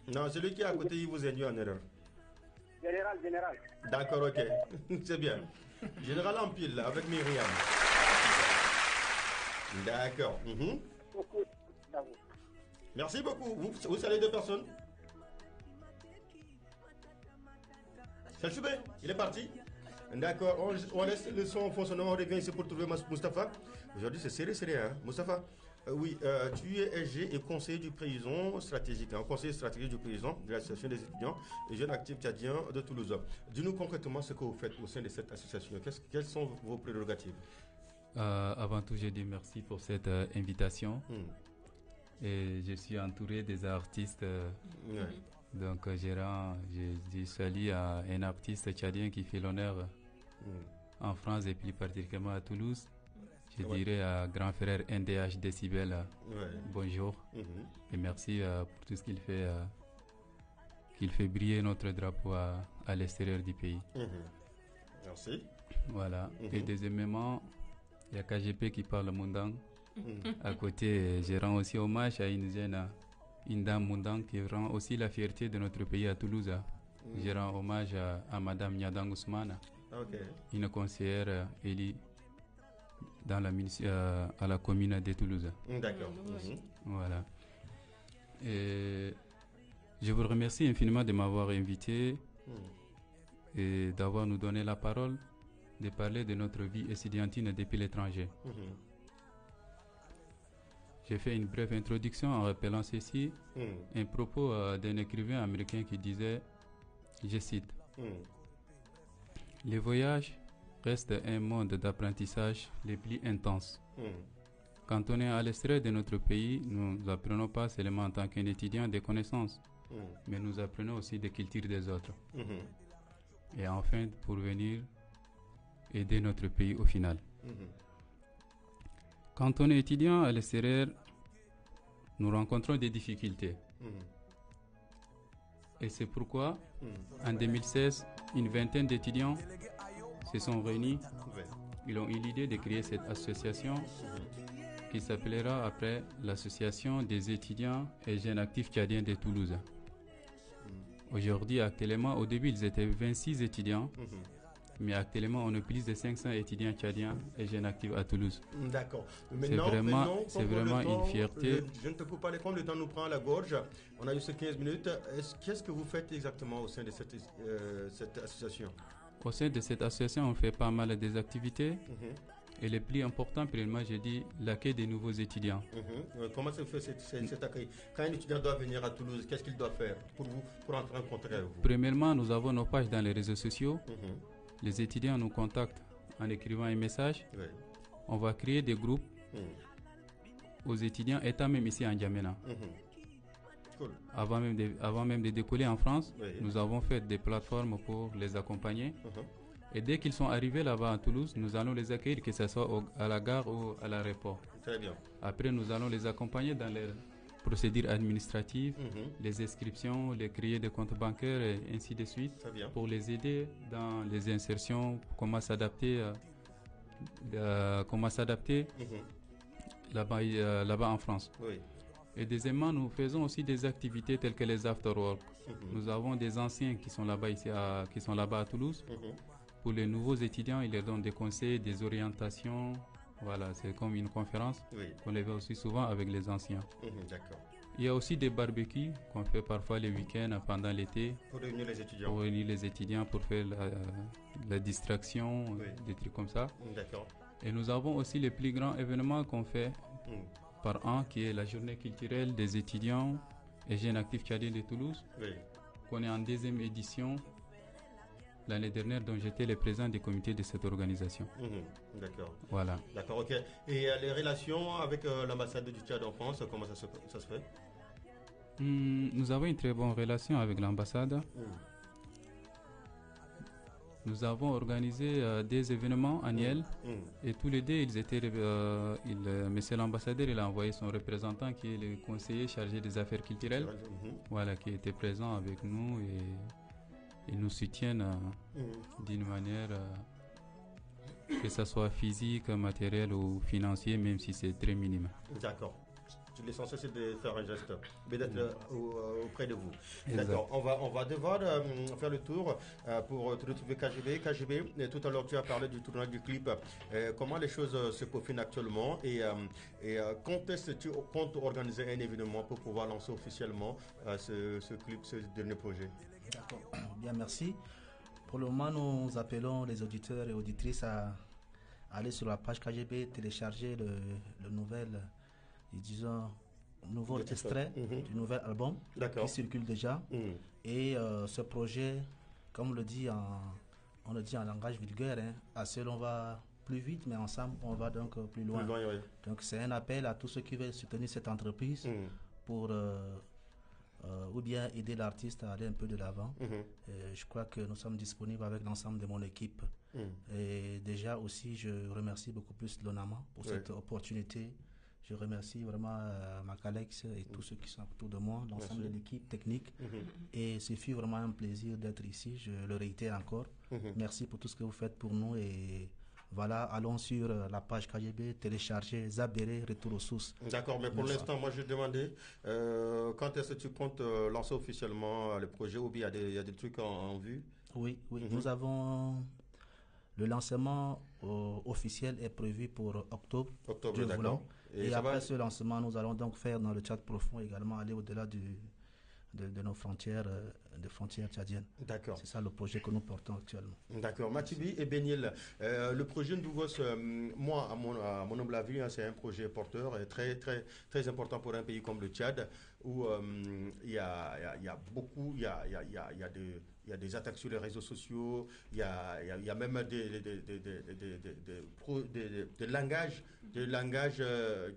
Non, celui qui est à côté, il vous induit en erreur.
Général.
D'accord, ok. C'est bien. Général Empile, avec Myriam. D'accord. Mhm. Merci beaucoup. Vous saluez 2 personnes. C'est le Choubé, il est parti. D'accord, on laisse le son en fonctionnement, on revient ici pour trouver Moustapha. Aujourd'hui c'est serré, hein. Moustapha, oui, tu es SG et conseiller du président stratégique, hein, conseiller stratégique du président de l'association des étudiants et jeunes actifs tchadiens de Toulouse. Dis-nous concrètement ce que vous faites au sein de cette association. Quelles sont vos prérogatives?
Avant tout, je dis merci pour cette invitation. Et je suis entouré des artistes.
Ouais.
Donc, je salue à un artiste tchadien qui fait l'honneur en France et plus particulièrement à Toulouse. Je dirais à grand frère NDH Décibel, bonjour et merci pour tout ce qu'il fait briller notre drapeau à l'extérieur du pays.
Merci.
Voilà. Et deuxièmement, il y a KGP qui parle Mundang. À côté, je rends aussi hommage à une dame Mundang qui rend aussi la fierté de notre pays à Toulouse. Je rends hommage à Madame Nyadang Ousmane, une conseillère élue dans à la commune de Toulouse.
D'accord.
Voilà. Et je vous remercie infiniment de m'avoir invité et d'avoir nous donné la parole, de parler de notre vie étudiantine depuis l'étranger. J'ai fait une brève introduction en rappelant ceci, un propos d'un écrivain américain qui disait, je cite, les voyages restent un monde d'apprentissage les plus intenses. Quand on est à l'extérieur de notre pays, nous n'apprenons pas seulement en tant qu'un étudiant des connaissances, mais nous apprenons aussi des cultures des autres. Et enfin, pour venir aider notre pays au final. Quand on est étudiant à l'extérieur, nous rencontrons des difficultés. Et c'est pourquoi, en 2016, une vingtaine d'étudiants se sont réunis. Ils ont eu l'idée de créer cette association qui s'appellera après l'Association des étudiants et jeunes actifs tchadiens de Toulouse. Aujourd'hui, actuellement, au début, ils étaient 26 étudiants. Mais actuellement, on a plus de 500 étudiants tchadiens et jeunes actifs à Toulouse.
D'accord.
C'est vraiment une fierté.
Je ne te coupe pas les comptes, le temps nous prend à la gorge. On a eu ces 15 minutes. Qu'est-ce que vous faites exactement au sein de cette association?
Au sein de cette association, on fait pas mal des activités. Et le plus important, premièrement, j'ai dit l'accueil des nouveaux étudiants.
Comment se fait cet accueil? Quand un étudiant doit venir à Toulouse, qu'est-ce qu'il doit faire pour entrer en contact avec vous?
Premièrement, nous avons nos pages dans les réseaux sociaux. Les étudiants nous contactent en écrivant un message. On va créer des groupes aux étudiants, étant même ici en N'Djamena.
Cool.
Avant même de décoller en France, nous avons fait des plateformes pour les accompagner. Et dès qu'ils sont arrivés là-bas à Toulouse, nous allons les accueillir, que ce soit à la gare ou à l'aéroport.
Très bien.
Après, nous allons les accompagner dans les procédures administratives, les inscriptions, les créer des comptes bancaires et ainsi de suite, pour les aider dans les insertions, comment s'adapter là-bas en France. Et deuxièmement, nous faisons aussi des activités telles que les after-work. Nous avons des anciens qui sont là-bas à Toulouse. Pour les nouveaux étudiants, ils leur donnent des conseils, des orientations, Voilà, c'est comme une conférence
Oui.
qu'on les fait aussi souvent avec les anciens.
D'accord.
Il y a aussi des barbecues qu'on fait parfois les week-ends pendant l'été.
Pour réunir les étudiants.
Pour réunir les étudiants pour faire la distraction,
Oui.
des trucs comme ça.
D'accord.
Et nous avons aussi les plus grands événements qu'on fait par an, qui est la journée culturelle des étudiants et jeunes actifs tchadiens de Toulouse,
Oui.
qu'on est en 2e édition l'année dernière, dont j'étais le président du comité de cette organisation.
D'accord.
Voilà.
D'accord, ok. Et les relations avec l'ambassade du Tchad en France, comment ça se fait?
Nous avons une très bonne relation avec l'ambassade. Nous avons organisé des événements annuels et tous les deux, monsieur l'ambassadeur, il a envoyé son représentant qui est le conseiller chargé des affaires culturelles, voilà, qui était présent avec nous et ils nous soutiennent d'une manière que ce soit physique, matérielle ou financier, même si c'est très minime.
D'accord. L'essentiel, c'est de faire un geste, mais d'être auprès de vous.
Exact.
D'accord. On va devoir faire le tour pour te retrouver KGB. KGB, tout à l'heure, tu as parlé du tournage du clip. Comment les choses se peaufinent actuellement et quand est-ce que tu comptes organiser un événement pour pouvoir lancer officiellement ce clip, ce dernier projet?
D'accord. Bien, merci. Pour le moment, nous appelons les auditeurs et auditrices à aller sur la page KGB, télécharger le nouveau extrait du nouvel album qui circule déjà. Et ce projet, comme on le dit en langage vulgaire, à seul on va plus vite, mais ensemble on va donc plus loin.
Oui.
Donc c'est un appel à tous ceux qui veulent soutenir cette entreprise pour ou bien aider l'artiste à aller un peu de l'avant. Je crois que nous sommes disponibles avec l'ensemble de mon équipe. Et déjà aussi, je remercie beaucoup plus l'ONAMA pour cette opportunité. Je remercie vraiment Macalex et tous ceux qui sont autour de moi, l'ensemble de l'équipe technique. Et ce fut vraiment un plaisir d'être ici, je le réitère encore. Merci pour tout ce que vous faites pour nous et voilà, allons sur la page KGB, télécharger, Zabéré, retour aux sources.
D'accord, mais pour l'instant, moi je demandais quand est-ce que tu comptes lancer officiellement le projet ou bien il y a des trucs en vue?
Oui, nous avons le lancement officiel est prévu pour octobre.
Dieu voulant.
Et après ce lancement, nous allons donc faire dans le Tchad profond également aller au-delà de nos frontières, des frontières tchadiennes.
D'accord.
C'est ça le projet que nous portons actuellement.
D'accord. Matibi et Benil, le projet Ndougos, moi, à mon humble avis, c'est un projet porteur et très, très, très important pour un pays comme le Tchad, où il y a beaucoup, il y a des attaques sur les réseaux sociaux, il y a même des langages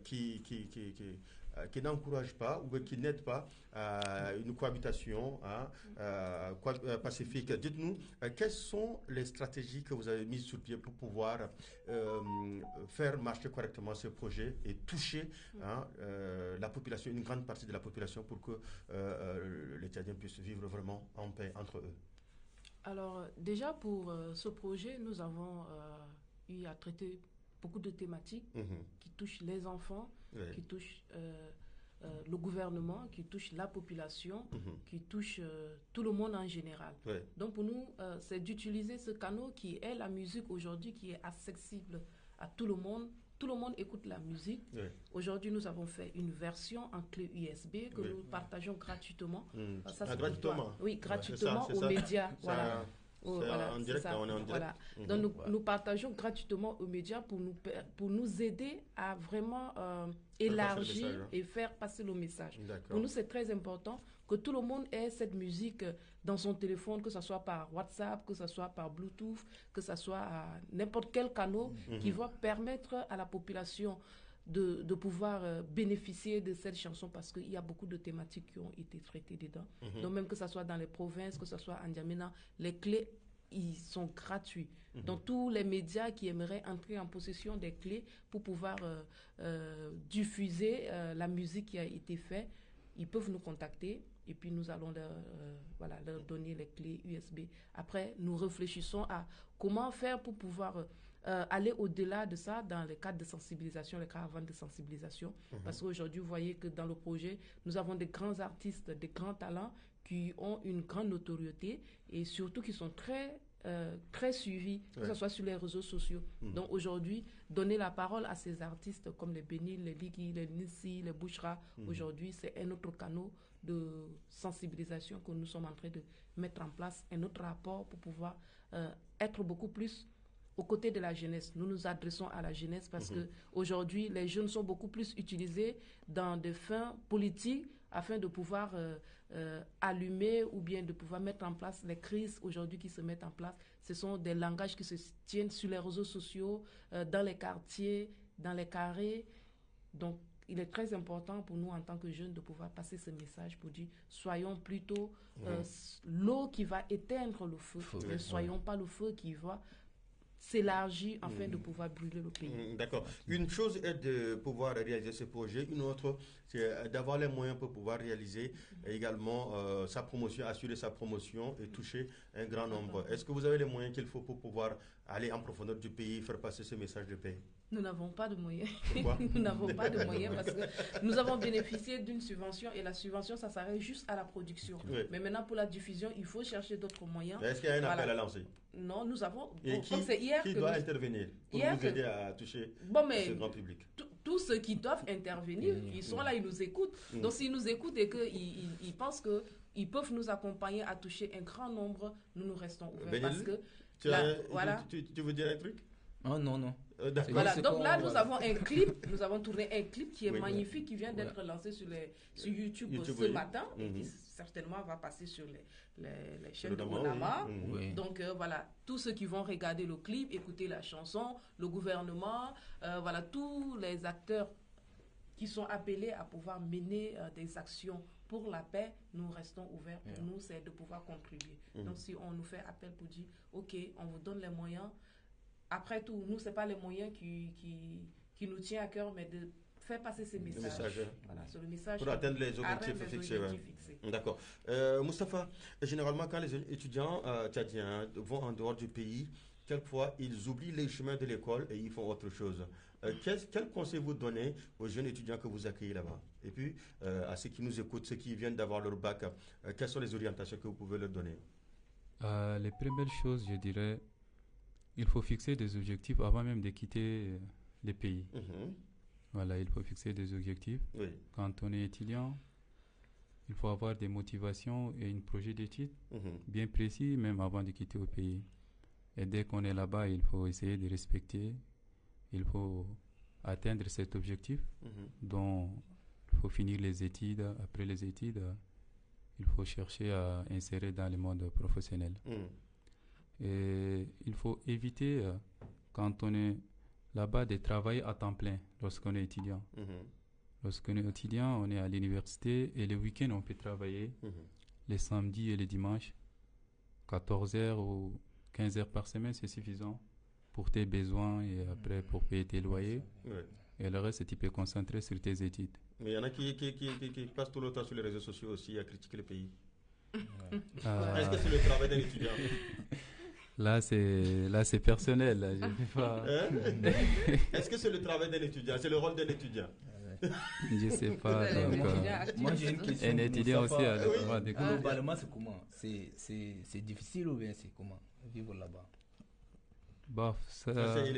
qui n'encouragent pas ou qui n'aident pas une cohabitation pacifique. Dites-nous, quelles sont les stratégies que vous avez mises sur pied pour pouvoir faire marcher correctement ce projet et toucher la population, une grande partie de la population pour que les Tchadiens puissent vivre vraiment en paix entre eux?
Alors, déjà pour ce projet, nous avons eu à traiter beaucoup de thématiques qui touchent les enfants, qui touchent le gouvernement, qui touchent la population, qui touchent tout le monde en général. Donc pour nous, c'est d'utiliser ce canal qui est la musique aujourd'hui, qui est accessible à tout le monde. Tout le monde écoute la musique. Aujourd'hui, nous avons fait une version en clé USB que nous partageons gratuitement.
Gratuitement?
Oui, gratuitement aux médias. Voilà.
En direct, on est en direct.
Voilà. Donc nous partageons gratuitement aux médias pour nous aider à vraiment élargir et faire passer le message. Pour nous, c'est très important que tout le monde ait cette musique dans son téléphone, que ce soit par WhatsApp, que ce soit par Bluetooth, que ce soit à n'importe quel canal qui va permettre à la population de pouvoir bénéficier de cette chanson parce qu'il y a beaucoup de thématiques qui ont été traitées dedans. Donc même que ce soit dans les provinces, que ce soit en N'Djamena, les clés, ils sont gratuits. Donc tous les médias qui aimeraient entrer en possession des clés pour pouvoir diffuser la musique qui a été faite, ils peuvent nous contacter et puis nous allons leur donner les clés USB. Après, nous réfléchissons à comment faire pour pouvoir aller au-delà de ça dans les cadres de sensibilisation, les caravanes de sensibilisation. Parce qu'aujourd'hui, vous voyez que dans le projet, nous avons des grands artistes, des grands talents qui ont une grande notoriété et surtout qui sont très très suivis, que ce soit sur les réseaux sociaux. Donc aujourd'hui, donner la parole à ces artistes comme les Bénil, les Ligui, les Nissi, les Bouchra, aujourd'hui, c'est un autre canal de sensibilisation que nous sommes en train de mettre en place, un autre rapport pour pouvoir être beaucoup plus aux côtés de la jeunesse. Nous nous adressons à la jeunesse parce que aujourd'hui, les jeunes sont beaucoup plus utilisés dans des fins politiques afin de pouvoir allumer ou bien de pouvoir mettre en place les crises aujourd'hui qui se mettent en place. Ce sont des langages qui se tiennent sur les réseaux sociaux, dans les quartiers, dans les carrés. Donc, il est très important pour nous en tant que jeunes de pouvoir passer ce message pour dire soyons plutôt l'eau qui va éteindre le feu, ne soyons pas le feu qui va s'élargir afin de pouvoir brûler le pays.
D'accord. Une chose est de pouvoir réaliser ce projet, une autre c'est d'avoir les moyens pour pouvoir réaliser également sa promotion, assurer sa promotion et toucher un grand nombre. Est-ce que vous avez les moyens qu'il faut pour pouvoir aller en profondeur du pays, faire passer ce message de paix?
Nous n'avons pas de moyens.
Pourquoi?
Nous n'avons pas de moyens parce que nous avons bénéficié d'une subvention et la subvention, ça s'arrête juste à la production. Oui. Mais maintenant, pour la diffusion, il faut chercher d'autres moyens.
Est-ce qu'il y a un appel à lancer?
Non, nous avons...
Et qui doit intervenir pour vous aider à toucher ce grand public?
Tous ceux qui doivent intervenir, ils sont là, ils nous écoutent. Donc, s'ils nous écoutent et qu'ils pensent qu'ils peuvent nous accompagner à toucher un grand nombre, nous restons ouverts. Parce que
tu veux dire un truc?
Oh, non.
Voilà, donc là, nous avons un clip, nous avons tourné un clip qui est magnifique, qui vient d'être lancé sur YouTube ce matin, et qui certainement va passer sur les chaînes de Monama. Donc voilà, tous ceux qui vont regarder le clip, écouter la chanson, le gouvernement, voilà, tous les acteurs qui sont appelés à pouvoir mener des actions pour la paix, nous restons ouverts. Pour nous, c'est de pouvoir contribuer. Donc si on nous fait appel pour dire, ok, on vous donne les moyens. Après tout, nous, ce n'est pas les moyens qui nous tient à cœur, mais de faire passer ces messages. Voilà, sur le message
pour atteindre les objectifs fixés. D'accord. Moustapha, généralement, quand les étudiants tchadiens vont en dehors du pays, quelquefois, ils oublient les chemins de l'école et ils font autre chose. Quel conseil vous donnez aux jeunes étudiants que vous accueillez là-bas? Et puis, à ceux qui nous écoutent, ceux qui viennent d'avoir leur bac, quelles sont les orientations que vous pouvez leur donner?
Les premières choses, je dirais, il faut fixer des objectifs avant même de quitter les pays. Voilà, il faut fixer des objectifs.
Oui.
Quand on est étudiant, il faut avoir des motivations et un projet d'études bien précis, même avant de quitter le pays. Et dès qu'on est là-bas, il faut essayer de respecter, il faut atteindre cet objectif. Donc, il faut finir les études. Après les études, il faut chercher à insérer dans le monde professionnel. Et il faut éviter, quand on est là-bas, de travailler à temps plein lorsqu'on est étudiant. Lorsqu'on est étudiant, on est à l'université et le week-end, on peut travailler les samedis et les dimanches. 14 heures ou 15 heures par semaine, c'est suffisant pour tes besoins et après pour payer tes loyers. Et le reste, tu peux concentrer sur tes études.
Mais il y en a qui passent tout le temps sur les réseaux sociaux aussi à critiquer le pays. Est-ce que c'est le travail d'un étudiant?
Là, c'est personnel. Là, je sais pas.
Est-ce que c'est le travail d'un étudiant? C'est le rôle d'un étudiant?
Je sais pas. Donc,
moi, j'ai une question.
Un étudiant aussi à la
globalement, c'est comment? C'est difficile ou bien c'est comment vivre là-bas?
Bof,
il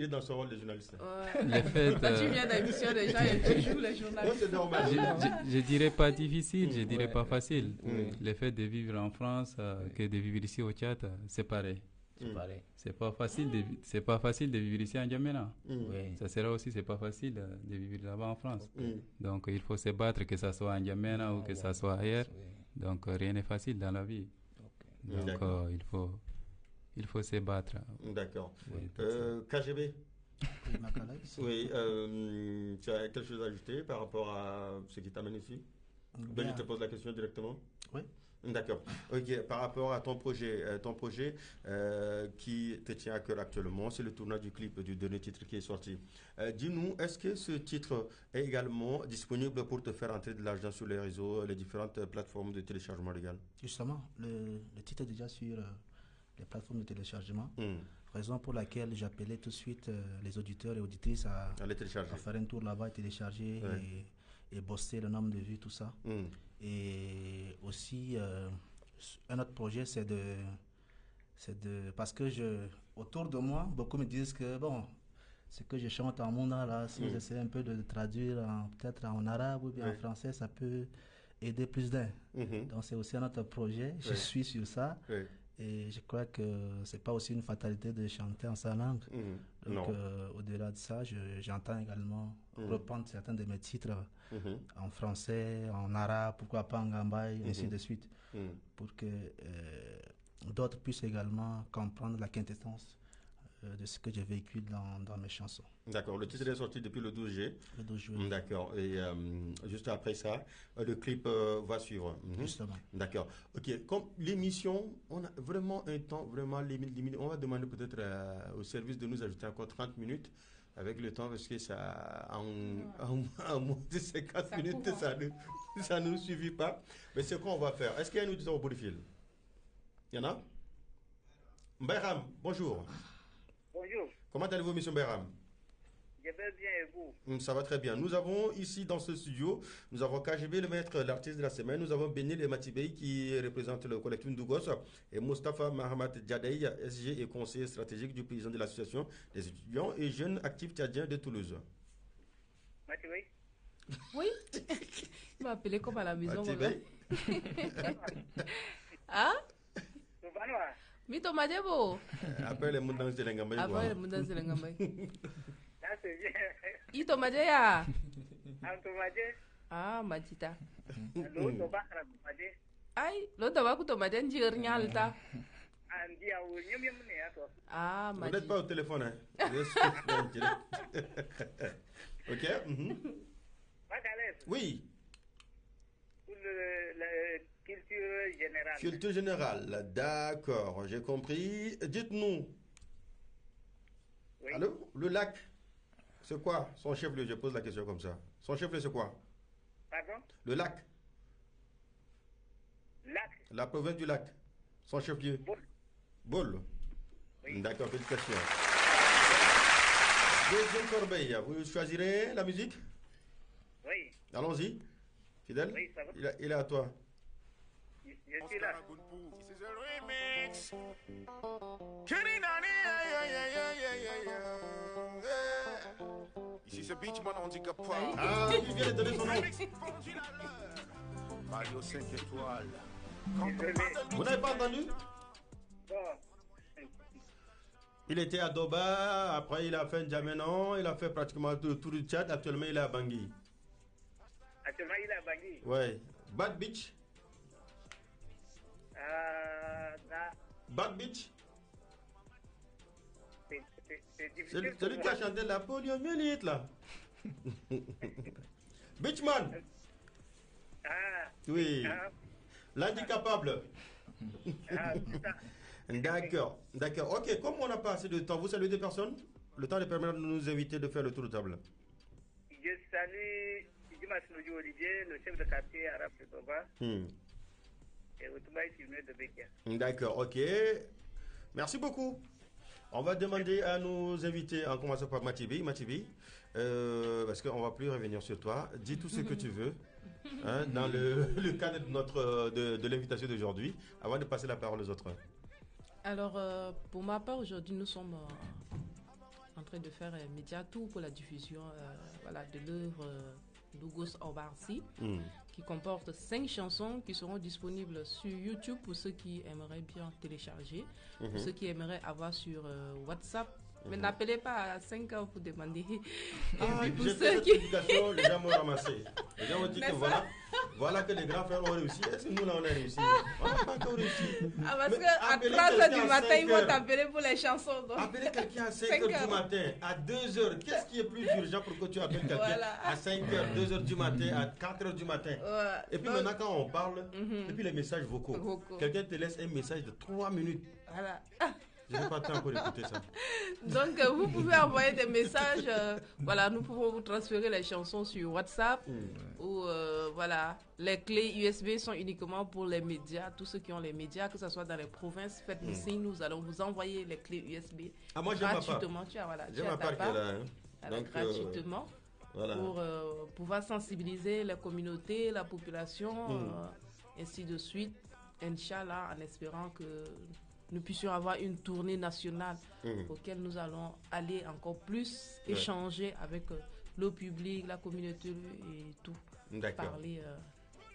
est dans son rôle de journaliste.
Tu viens d'émission déjà et tu joues les journalistes.
C'est normal.
Je dirais pas difficile, je dirais pas facile. Le fait de vivre en France que de vivre ici au Tchad, c'est pareil. C'est pas facile de vivre ici en N'Djamena. Ça sera aussi, c'est pas facile de vivre là-bas en France. Donc il faut se battre, que ça soit en N'Djamena ou que ça soit ailleurs. Donc rien n'est facile dans la vie. Donc il faut se battre.
D'accord. KGB. Oui, tu as quelque chose à ajouter par rapport à ce qui t'amène ici? Je te pose la question directement.
Oui.
D'accord. Ok. Par rapport à ton projet qui te tient à cœur actuellement, c'est le tournage du clip du dernier titre qui est sorti. Dis-nous, est-ce que ce titre est également disponible pour te faire entrer de l'argent sur les réseaux, les différentes plateformes de téléchargement légal?
Justement, le titre est déjà sur les plateformes de téléchargement. Raison pour laquelle j'appelais tout de suite les auditeurs et auditrices à faire un tour là-bas, télécharger et bosser le nombre de vues, tout ça. Et aussi, un autre projet, c'est Parce que autour de moi, beaucoup me disent que bon, ce que je chante en mouna là, si vous essayez un peu de traduire peut-être en arabe ou bien en français, ça peut aider plus d'un. Donc c'est aussi un autre projet, je suis sur ça. Et je crois que c'est pas aussi une fatalité de chanter en sa langue. Donc au-delà de ça, j'entends également reprendre certains de mes titres en français, en arabe, pourquoi pas en gambaye, ainsi de suite, pour que d'autres puissent également comprendre la quintessence de ce que je véhicule dans mes chansons.
D'accord, le titre est sorti depuis le 12 juillet.
Le 12 juillet.
D'accord, et juste après ça, le clip va suivre.
Justement.
D'accord, ok, comme l'émission, on a vraiment un temps, vraiment limite. On va demander peut-être au service de nous ajouter encore 30 minutes avec le temps, parce que ça, en moins de 50 minutes, ça ne nous suffit pas. Mais c'est quoi on va faire? Est-ce qu'il y a un auditeur au bout du fil? Il y en a? Mbayram, bonjour.
Bonjour.
Comment allez-vous, monsieur Mbayram?
Je vais bien et vous?
Ça va très bien. Nous avons ici dans ce studio, nous avons KGB, le maître, l'artiste de la semaine. Nous avons Benil et Matibey qui représentent le collectif Ndougos et Mustafa Mahamat Djadei, SG et conseiller stratégique du président de l'association des étudiants et jeunes actifs tchadiens de Toulouse.
Matibey?
Oui. Il m'a appelé comme à la maison.
Matibey?
Ah? Mito Madjebo.
Après les Moundans de Lengambay.
Après les Moundans de Lengambay.
Là, c'est bien.
Ito Madjaya.
Anto Madje.
Ah, Madjita.
L'autre bakra Madje.
Ay, l'autre va kuto Madje njir nyalta.
Andi a ou nyum nyum ne ato.
Ah,
Vous
Madje.
n'êtes pas au téléphone, hein? Ok. Oui.
Pour la culture générale.
Culture générale, d'accord, j'ai compris. Dites-nous.
Oui.
Allô? Le lac, c'est quoi son chef-lieu? Je pose la question comme ça. Son chef-lieu, c'est quoi?
Pardon?
Le lac.
Lac.
La province du lac. Son chef-lieu?
Bol.
Bol.
Oui.
D'accord, félicitations. Deuxième corbeille, vous choisirez la musique?
Oui.
Allons-y. Fidèle?
Oui, ça va.
Il est à toi.
Je suis là.
Ici c'est Beachman, on dit que pas.
Ah, il vient de donner son nom.
Radio 5 étoiles.
Désolé.
Vous n'avez pas entendu?
Bon.
Il était à Doba, après il a fait N'Djamena, il a fait pratiquement tout le Tchad, actuellement il est à Bangui.
Actuellement, il est à Bangui.
Ouais. Bad Beach. Bad Beach.
C'est difficile.
C'est lui qui a chanté la poliomyélite là. Beachman.
Ah.
Oui.
Ah.
L'handicapable.
Ah, putain.
D'accord, d'accord. Ok, comme on n'a pas assez de temps, vous saluez des personnes? Le temps est permettre de nous inviter de faire le tour de table.
Je salue Dimas Noudjou Olivier, le chef de quartier arabe de Toba, et Outubaï Sivne de Bekia.
D'accord, ok. Merci beaucoup. On va demander à nos invités, en commençant par Matibi, parce qu'on ne va plus revenir sur toi. Dis tout ce que tu veux hein, dans le cadre de l'invitation d'aujourd'hui, avant de passer la parole aux autres.
Alors, pour ma part, aujourd'hui, nous sommes en train de faire un médiatour pour la diffusion de l'œuvre Ndougos Obarsi, qui comporte 5 chansons qui seront disponibles sur YouTube pour ceux qui aimeraient bien télécharger, pour ceux qui aimeraient avoir sur WhatsApp. Mais n'appelez pas à 5 heures pour demander.
Ah, j'ai fait cette publication, les gens m'ont ramassé. Les gens ont dit que voilà que les grands frères ont réussi. Est-ce que nous, là, on a réussi? On n'a pas encore réussi.
Ah, parce qu'à 3h du matin, ils vont t'appeler pour les chansons. Donc.
Appeler quelqu'un à 5h du matin, à 2h. Qu'est-ce qui est plus urgent pour que tu appelles quelqu'un à 5h, 2h du matin, à 4h du matin? Et puis maintenant, quand on parle, et puis les messages vocaux. Quelqu'un te laisse un message de 3 minutes.
Voilà.
Je n'ai pas le temps pour écouter ça.
Donc, vous pouvez envoyer des messages. Nous pouvons vous transférer les chansons sur WhatsApp. Ou, les clés USB sont uniquement pour les médias. Tous ceux qui ont les médias, que ce soit dans les provinces, faites-nous signe. Nous allons vous envoyer les clés USB
moi,
gratuitement.
J'ai ma part qui est là.
Donc, gratuitement. Pour pouvoir sensibiliser la communauté, la population, ainsi de suite. Inch'Allah, en espérant que nous puissions avoir une tournée nationale auquel nous allons aller encore plus échanger avec le public, la communauté et tout. Parler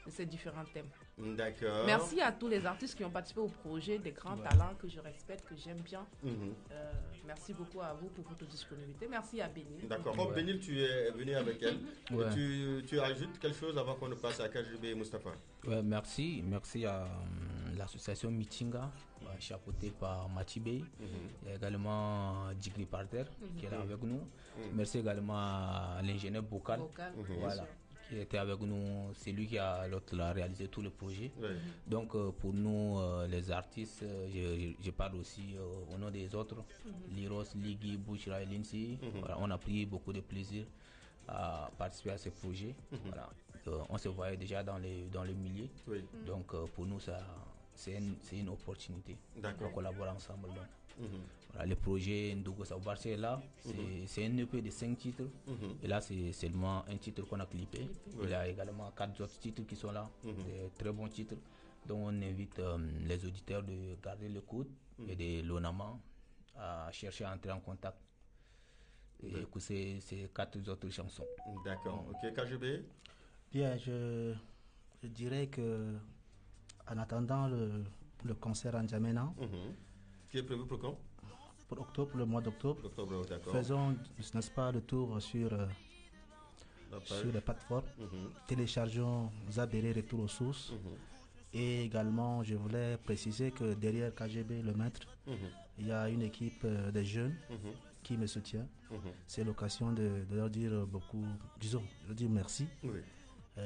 de ces différents thèmes.
D'accord.
Merci à tous les artistes qui ont participé au projet, des grands talents que je respecte, que j'aime bien. Merci beaucoup à vous pour votre disponibilité. Merci à Bénil.
D'accord. Oh, Bénil, tu es venu avec elle. Tu ajoutes quelque chose avant qu'on ne passe à KGB et Mustapha?
Merci à l'association Mitinga, chapeautée par Matibé. Il y a également Jigli Parter qui est là avec nous. Merci également à l'ingénieur Bocal. Voilà. Qui était avec nous, c'est lui qui a réalisé tout le projet. Donc pour nous les artistes, je parle aussi au nom des autres, Liros, Ligui, Bouchra et Lindsay. Voilà, on a pris beaucoup de plaisir à participer à ce projet. Voilà. On se voyait déjà dans le milieu. Donc pour nous c'est une opportunité de collaborer ensemble. Donc. Voilà, le projet Ndougos Aoubarse est là, c'est un EP de 5 titres, et là c'est seulement un titre qu'on a clippé. Il y a également 4 autres titres qui sont là, des très bons titres, donc on invite les auditeurs de garder l'écoute et de l'ONAMA à chercher à entrer en contact et écouter ces 4 autres chansons.
D'accord, ok, KGB.
Bien, je dirais que en attendant le concert en N'Djamena,
qui est prévu pour quand?
Pour octobre, le mois d'octobre. Faisons, n'est-ce pas, le tour sur les plateformes. Téléchargeons Zabéré Retour aux sources. Et également, je voulais préciser que derrière KGB, le maître, il y a une équipe de jeunes qui me soutient. C'est l'occasion de leur dire beaucoup, de leur dire merci.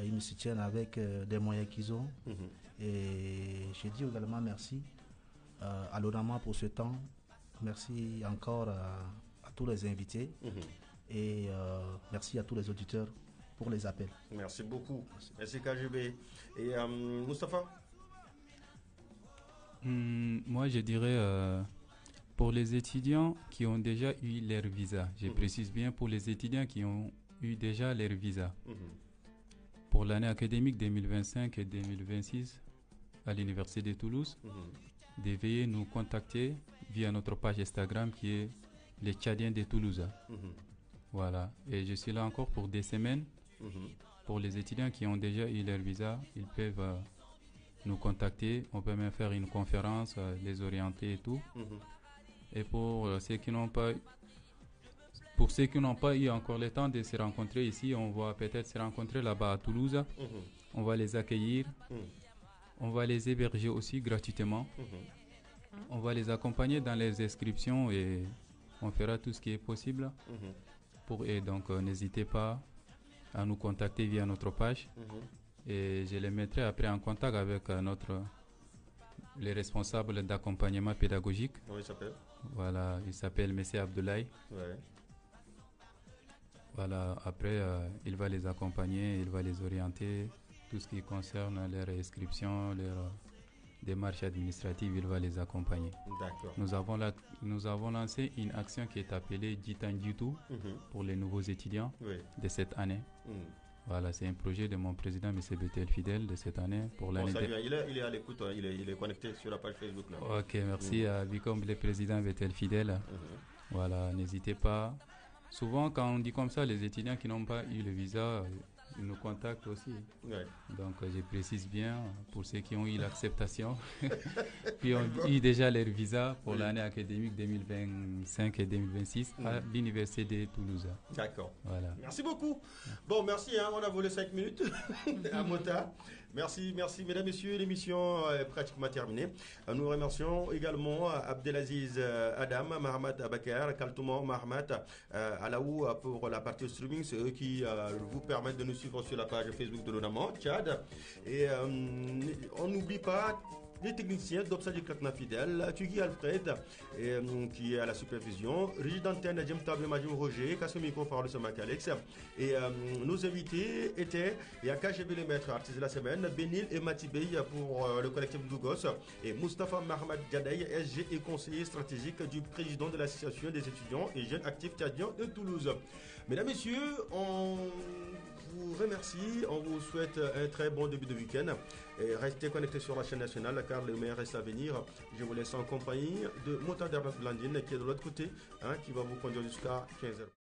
Ils me soutiennent avec des moyens qu'ils ont. Et je dis également merci à l'ONAMA pour ce temps. Merci encore à tous les invités et merci à tous les auditeurs pour les appels.
Merci beaucoup. Merci KGB. Et Mustapha?
Moi je dirais pour les étudiants qui ont déjà eu leur visa, je précise bien pour les étudiants qui ont eu déjà leur visa pour l'année académique 2025 et 2026 à l'Université de Toulouse, de veuillez nous contacter via notre page Instagram qui est les Tchadiens de Toulouse. Voilà, et je suis là encore pour des semaines. Pour les étudiants qui ont déjà eu leur visa, ils peuvent nous contacter. On peut même faire une conférence, les orienter et tout. Et pour ceux qui n'ont pas eu encore le temps de se rencontrer ici, on va peut-être se rencontrer là-bas à Toulouse. On va les accueillir. On va les héberger aussi gratuitement. On va les accompagner dans les inscriptions et on fera tout ce qui est possible. Et donc n'hésitez pas à nous contacter via notre page. Et je les mettrai après en contact avec les responsables d'accompagnement pédagogique.
Comment il s'appelle?
Voilà, il s'appelle M. Abdoulaye. Voilà, après il va les accompagner, il va les orienter. Tout ce qui concerne leur inscription, leur démarche administrative, il va les accompagner.
D'accord.
Nous avons lancé une action qui est appelée Jitan Jitu pour les nouveaux étudiants de cette année. Voilà, c'est un projet de mon président, M. Betel Fidel, de cette année. Pour l'année
il est à l'écoute, il est connecté sur la page Facebook. Là.
Ok, merci à Vicom, le président Betel Fidel. Voilà, n'hésitez pas. Souvent, quand on dit comme ça, les étudiants qui n'ont pas eu le visa, ils nous contactent aussi. Donc, je précise bien, pour ceux qui ont eu l'acceptation, qui ont eu déjà leur visa pour l'année académique 2025 et 2026 à l'Université de Toulouse.
D'accord.
Voilà.
Merci beaucoup. Bon, merci, on a volé 5 minutes à Mota. Merci, mesdames, messieurs, l'émission est pratiquement terminée. Nous remercions également Abdelaziz Adam, Mahamat Abakar, Kaltouma Mahamat Alaou pour la partie streaming. C'est eux qui vous permettent de nous suivre sur la page Facebook de l'ONAMA, Tchad. Et on n'oublie pas les techniciens d'Obsadi Kratna Fidel, Tugui Alfred, qui est à la supervision, Régis d'antenne, Djem Table, Majim Roger, Kasumiko par le Samak Alex. Et nos invités étaient, il y a KGB les maîtres artistes de la semaine, Bénil et Matibé pour le collectif Dougos, et Mustapha Mahamad Diadaï, SG et conseiller stratégique du président de l'association des étudiants et jeunes actifs tchadiens de Toulouse. Mesdames, messieurs, on vous remercie. On vous souhaite un très bon début de week-end. Et restez connectés sur la chaîne nationale car le meilleur reste à venir. Je vous laisse en compagnie de Mota Derbat Blandine qui est de l'autre côté, qui va vous conduire jusqu'à 15h.